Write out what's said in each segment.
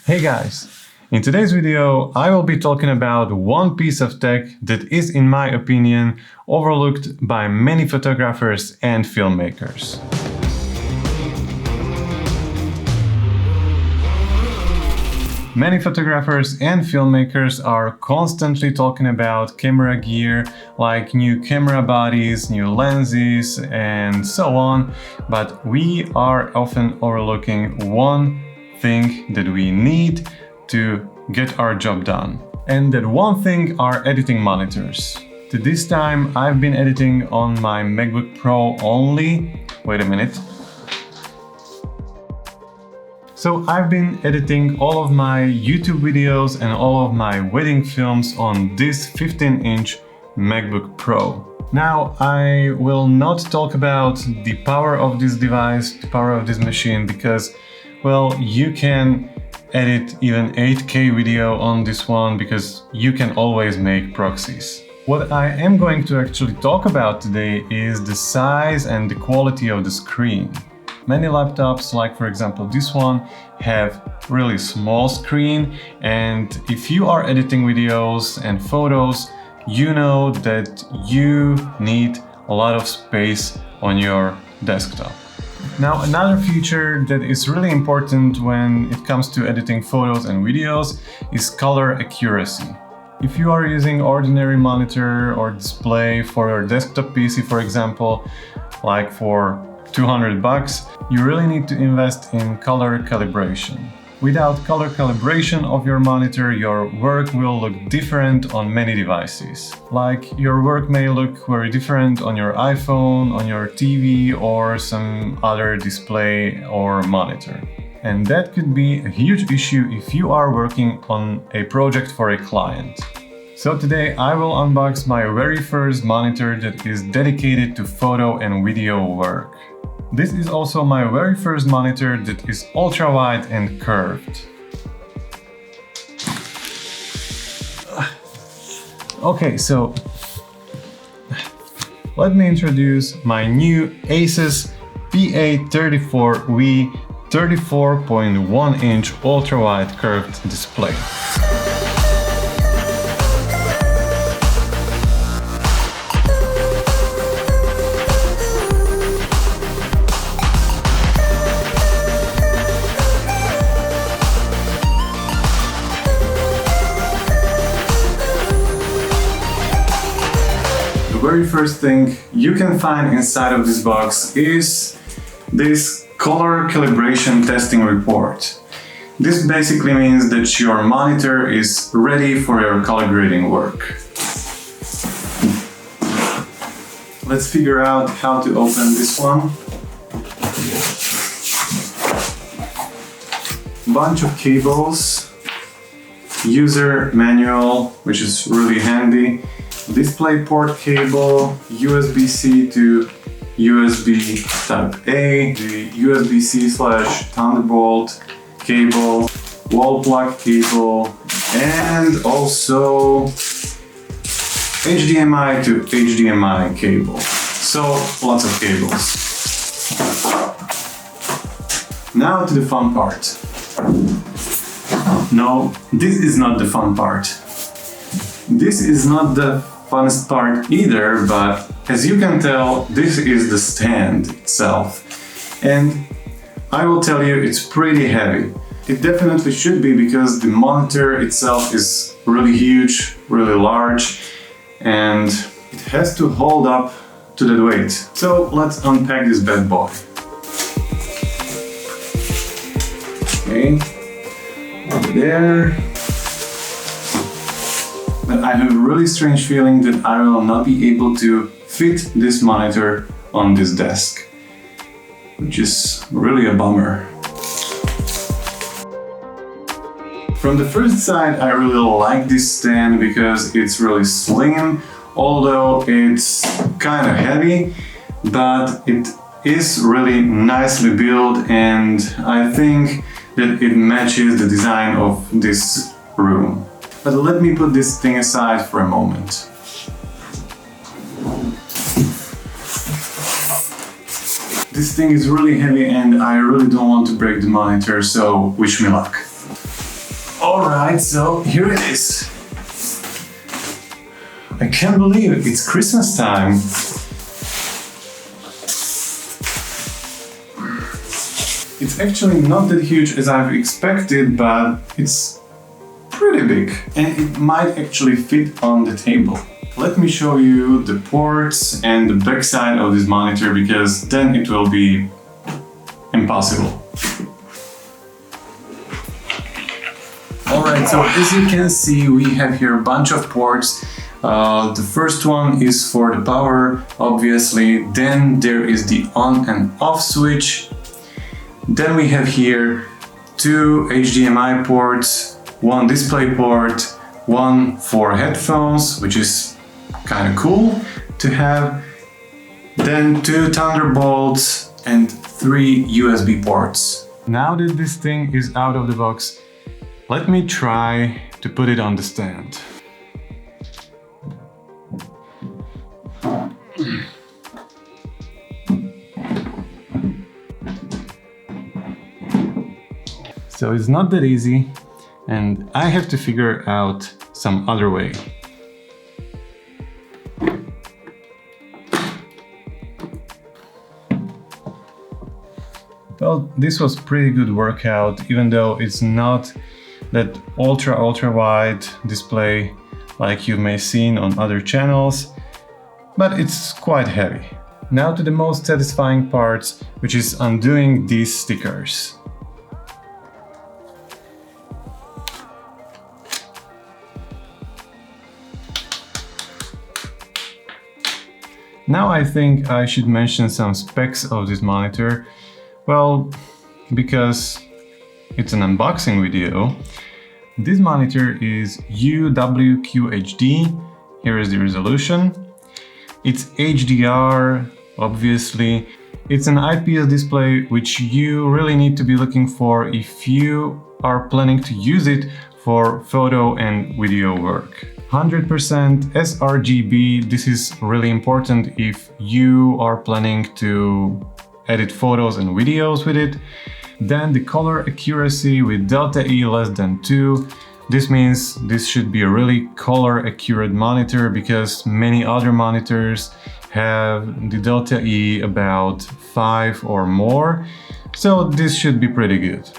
Hey guys! In today's video, I will be talking about one piece of tech that is, in my opinion, overlooked by many photographers and filmmakers. Many photographers and filmmakers are constantly talking about camera gear, like new camera bodies, new lenses, and so on, but we are often overlooking one thing that we need to get our job done. And that one thing are editing monitors. To this time, I've been editing on my MacBook Pro only. Wait a minute. So I've been editing all of my YouTube videos and all of my wedding films on this 15-inch MacBook Pro. Now, I will not talk about the power of this device, the power of this machine, because, well, you can edit even 8K video on this one because you can always make proxies. What I am going to actually talk about today is the size and the quality of the screen. Many laptops, like for example this one, have really small screen, and if you are editing videos and photos, you know that you need a lot of space on your desktop. Now, another feature that is really important when it comes to editing photos and videos is color accuracy. If you are using ordinary monitor or display for your desktop PC, for example, like for $200, you really need to invest in color calibration. Without color calibration of your monitor, your work will look different on many devices. Like, your work may look very different on your iPhone, on your TV, or some other display or monitor. And that could be a huge issue if you are working on a project for a client. So today I will unbox my very first monitor that is dedicated to photo and video work. This is also my very first monitor that is ultra-wide and curved. Okay, so let me introduce my new Asus PA34V 34.1-inch ultra-wide curved display. The very first thing you can find inside of this box is this color calibration testing report. This basically means that your monitor is ready for your color grading work. Let's figure out how to open this one. Bunch of cables, user manual, which is really handy, display port cable, USB-C to USB type A, the USB-C/Thunderbolt cable, wall plug cable, and also HDMI to HDMI cable. So lots of cables. Now to the fun part. No, this is not the fun part. This is not the funnest part either, but as you can tell, this is the stand itself. And I will tell you, it's pretty heavy. It definitely should be, because the monitor itself is really huge, really large, and it has to hold up to that weight. So let's unpack this bad boy. Okay, over there. But I have a really strange feeling that I will not be able to fit this monitor on this desk, which is really a bummer. From the first side, I really like this stand because it's really slim, although it's kind of heavy, but it is really nicely built, and I think that it matches the design of this room. But let me put this thing aside for a moment. This thing is really heavy and I really don't want to break the monitor, so wish me luck. Alright, so here it is. I can't believe it, it's Christmas time. It's actually not that huge as I've expected, but it's pretty big. And it might actually fit on the table. Let me show you the ports and the backside of this monitor, because then it will be impossible. Alright, so as you can see, we have here a bunch of ports. The first one is for the power, obviously. Then there is the on and off switch. Then we have here two HDMI ports, one display port, one for headphones, which is kind of cool to have. Then two Thunderbolts and three USB ports. Now that this thing is out of the box, let me try to put it on the stand. So it's not that easy, and I have to figure out some other way. Well, this was pretty good workout, even though it's not that ultra wide display like you may seen on other channels, but it's quite heavy. Now to the most satisfying parts, which is undoing these stickers. Now I think I should mention some specs of this monitor. Well, because it's an unboxing video. This monitor is UWQHD. Here is the resolution. It's HDR, obviously. It's an IPS display, which you really need to be looking for if you are planning to use it for photo and video work. 100% sRGB, this is really important if you are planning to edit photos and videos with it. Then the color accuracy with delta E less than 2. This means this should be a really color accurate monitor, because many other monitors have the delta E about 5 or more. So this should be pretty good.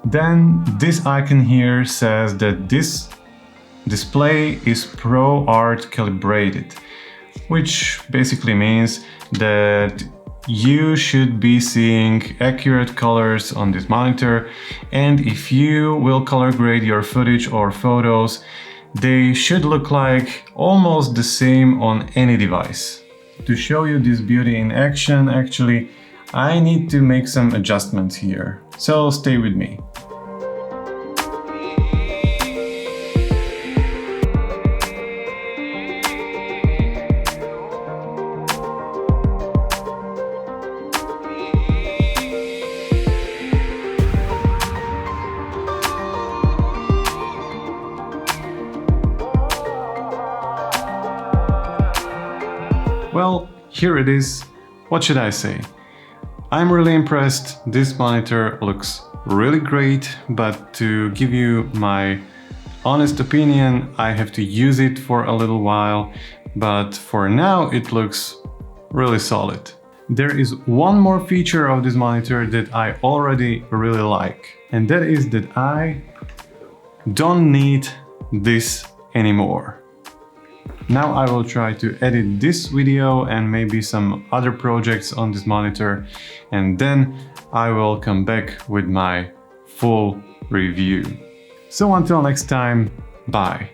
Then this icon here says that this display is ProArt calibrated, which basically means that you should be seeing accurate colors on this monitor, and if you will color grade your footage or photos, they should look like almost the same on any device. To show you this beauty in action, actually, I need to make some adjustments here, so stay with me. Well, here it is. What should I say? I'm really impressed. This monitor looks really great, but to give you my honest opinion, I have to use it for a little while, but for now it looks really solid. There is one more feature of this monitor that I already really like, and that is that I don't need this anymore. Now I will try to edit this video and maybe some other projects on this monitor, and then I will come back with my full review. So until next time, bye.